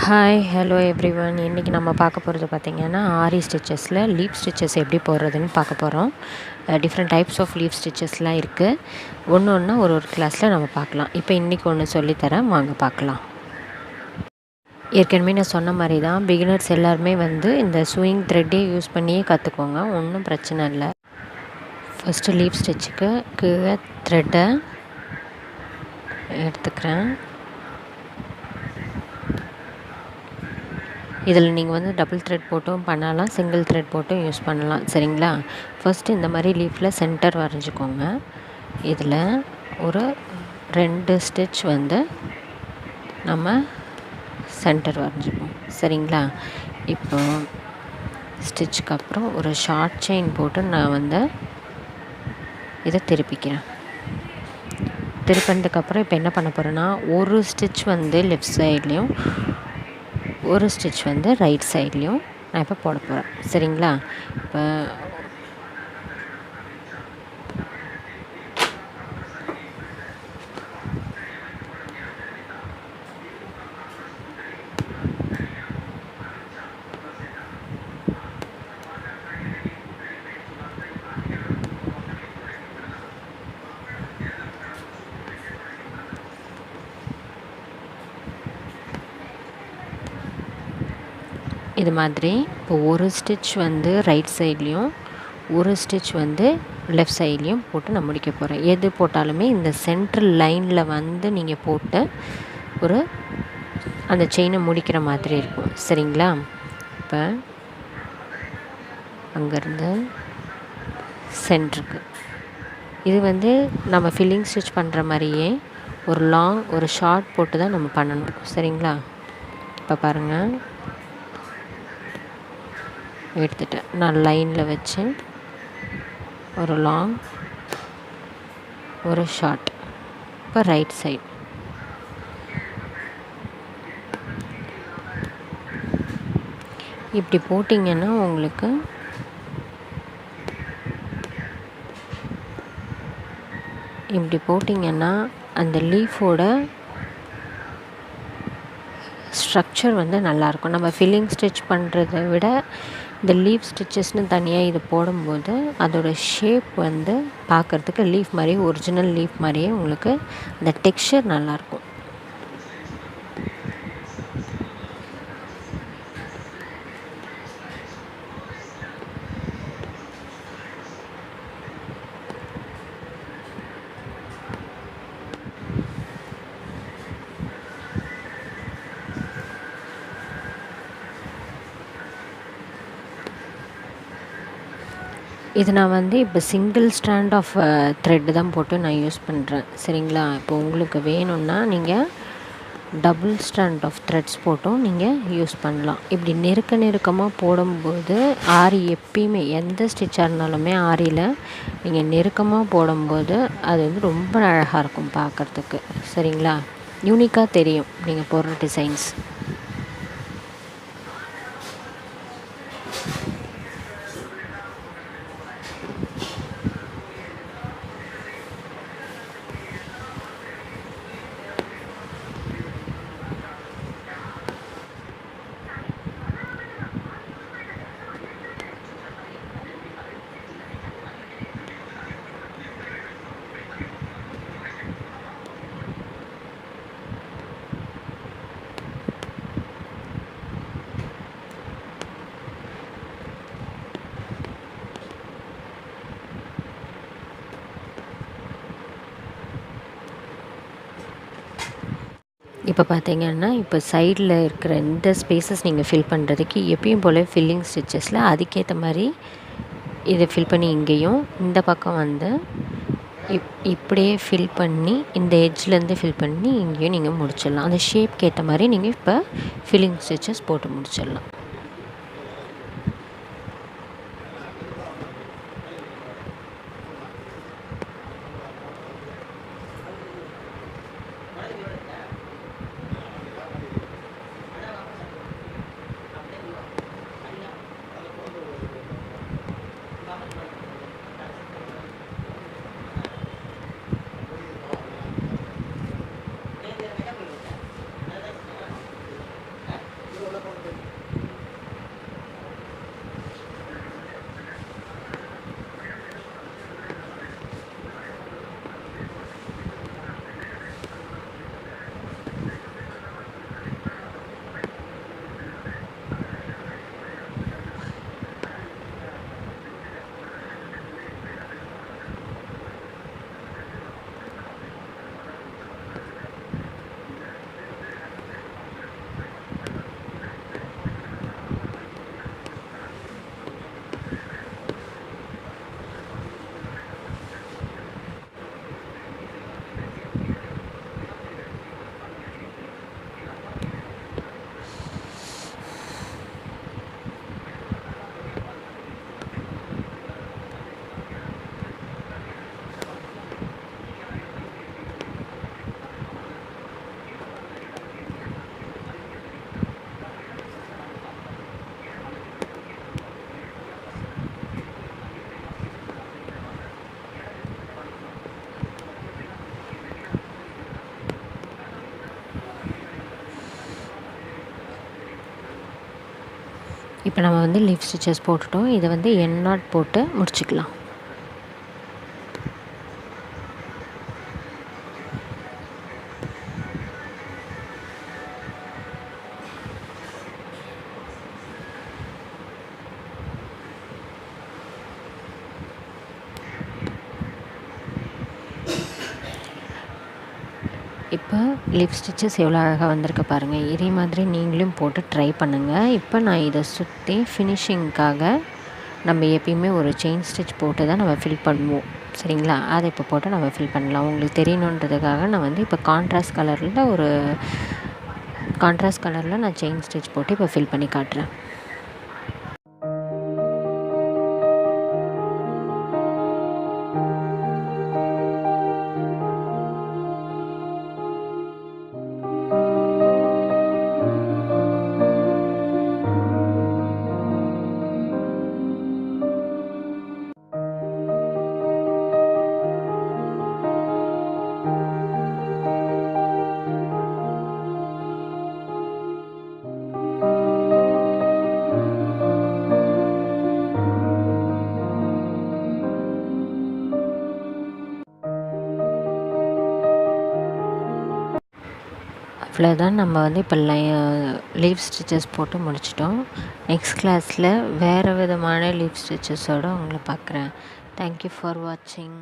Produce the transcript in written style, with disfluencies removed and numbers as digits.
Hi hello everyone. இன்றைக்கி நம்ம பார்க்க போகிறது பார்த்திங்கன்னா ஆரி ஸ்டிச்சஸில் லீப் ஸ்டிச்சஸ் எப்படி போடுறதுன்னு பார்க்க போகிறோம். டிஃப்ரெண்ட் டைப்ஸ் ஆஃப் லீப் ஸ்டிச்சஸ்லாம் இருக்குது. ஒன்று ஒன்றா ஒரு கிளாஸில் நம்ம பார்க்கலாம். இப்போ இன்றைக்கி ஒன்று சொல்லித்தரேன், வாங்க பார்க்கலாம். ஏற்கனவே நான் சொன்ன மாதிரி தான் பிகினர்ஸ் எல்லாருமே இந்த ஸ்விங் த்ரெட்டே யூஸ் பண்ணியே கற்றுக்கோங்க, ஒன்றும் பிரச்சனை இல்லை. ஃபஸ்ட்டு லீப் ஸ்டிச்சுக்கு கீழே த்ரெட்டை எடுத்துக்கிறேன். இதில் நீங்கள் டபுள் த்ரெட் போட்டும் பண்ணலாம், சிங்கிள் த்ரெட் போட்டும் யூஸ் பண்ணலாம், சரிங்களா? ஃபஸ்ட்டு இந்த மாதிரி லீஃபில் சென்டர் வரைஞ்சிக்கோங்க. இதில் ஒரு 2 ஸ்டிச் நம்ம சென்டர் வரைஞ்சிப்போம், சரிங்களா? இப்போ ஸ்டிச்சுக்கு அப்புறம் ஒரு ஷார்ட் செயின் போட்டு நான் இதை திருப்பிக்கிறேன். திருப்பினதுக்கப்புறம் இப்போ என்ன பண்ண போகிறேன்னா, ஒரு ஸ்டிச் லெஃப்ட் சைட்லேயும் ஒரு ஸ்டிச் ரைட் சைட்லேயும் நான் இப்போ போட போகிறேன், சரிங்களா? இப்போ இது மாதிரி இப்போ ஒரு ஸ்டிச் ரைட் சைட்லேயும் ஒரு ஸ்டிச் லெஃப்ட் சைட்லேயும் போட்டு நான் முடிக்க போகிறேன். எது போட்டாலுமே இந்த சென்ட்ரல் லைனில் நீங்கள் போட்டு அந்த செயினை முடிக்கிற மாதிரி இருக்கும், சரிங்களா? இப்போ அங்கேருந்து சென்டருக்கு இது நம்ம ஃபில்லிங் ஸ்டிச் பண்ணுற மாதிரியே ஒரு லாங் ஒரு ஷார்ட் போட்டு தான் நம்ம பண்ணணும், சரிங்களா? இப்போ பாருங்கள், எடுத்துட்டேன். நான் லைனில் வச்சு ஒரு லாங் ஒரு ஷார்ட். இப்போ ரைட் சைட் இப்படி போட்டிங்கன்னா உங்களுக்கு அந்த லீஃபோட ஸ்ட்ரக்சர் நல்லாயிருக்கும். நம்ம ஃபில்லிங் ஸ்டிச் பண்ணுறதை விட இந்த லீஃப் ஸ்டிச்சஸ்னு தனியாக இது போடும்போது அதோட ஷேப் பார்க்குறதுக்கு லீஃப் மாதிரியே, ஒரிஜினல் லீஃப் மாதிரியே உங்களுக்கு அந்த டெக்ஸ்சர் நல்லாயிருக்கும். இது நான் இப்போ சிங்கிள் ஸ்ட்ராண்ட் ஆஃப் த்ரெட் தான் போட்டு நான் யூஸ் பண்ணுறேன், சரிங்களா? இப்போ உங்களுக்கு வேணும்னா நீங்கள் டபுள் ஸ்ட்ராண்ட் ஆஃப் த்ரெட்ஸ் போட்டும் நீங்கள் யூஸ் பண்ணலாம். இப்படி நெருக்கமாக போடும்போது ஆரி எப்பயுமே எந்த ஸ்டிச்சாக இருந்தாலுமே ஆரியில் நீங்கள் நெருக்கமாக போடும்போது அது ரொம்ப அழகாக இருக்கும் பார்க்குறதுக்கு, சரிங்களா? யூனிக்காக தெரியும் நீங்கள் போடுற டிசைன்ஸ். இப்போ பார்த்தீங்கன்னா, இப்போ சைடில் இருக்கிற இந்த ஸ்பேஸஸ் நீங்கள் ஃபில் பண்ணுறதுக்கு எப்பயும் போல் ஃபில்லிங் ஸ்டிச்சஸில் அதுக்கேற்ற மாதிரி இதை ஃபில் பண்ணி இங்கேயும் இந்த பக்கம் இப்படியே ஃபில் பண்ணி இந்த எட்ஜ்லேருந்து ஃபில் பண்ணி இங்கேயும் நீங்கள் முடிச்சிடலாம். அந்த ஷேப்க்கு ஏற்ற மாதிரி நீங்கள் இப்போ ஃபில்லிங் ஸ்டிச்சஸ் போட்டு முடிச்சிடலாம். இப்போ நம்ம வந்து லீஃப் ஸ்டிச்சஸ் போட்டுட்டோம். இதை வந்து என் நாட் போட்டு முடிச்சுக்கலாம். இப்போ லீஃப் ஸ்டிச்சஸ் எவ்வளோ அழகாக வந்திருக்கு பாருங்கள். இதே மாதிரி நீங்களும் போட்டு ட்ரை பண்ணுங்கள். இப்போ நான் இதை சுற்றி ஃபினிஷிங்க்காக நம்ம எப்பயுமே ஒரு செயின் ஸ்டிச் போட்டு தான் நம்ம ஃபில் பண்ணுவோம். சரிங்களா? அதை இப்போ போட்டு நம்ம ஃபில் பண்ணலாம். உங்களுக்கு தெரியணுன்றதுக்காக நான் வந்து இப்போ கான்ட்ராஸ்ட் கலரில் நான் செயின் ஸ்டிச் போட்டு இப்போ ஃபில் பண்ணி காட்டுறேன். அவ்வளோதான். நம்ம வந்து இப்போ லீஃப் ஸ்டிச்சஸ் போட்டு முடிச்சிட்டோம். நெக்ஸ்ட் கிளாஸில் வேறு விதமான லீஃப் ஸ்டிச்சஸோடு உங்களை பார்க்குறேன். தேங்க்யூ ஃபார் வாட்சிங்.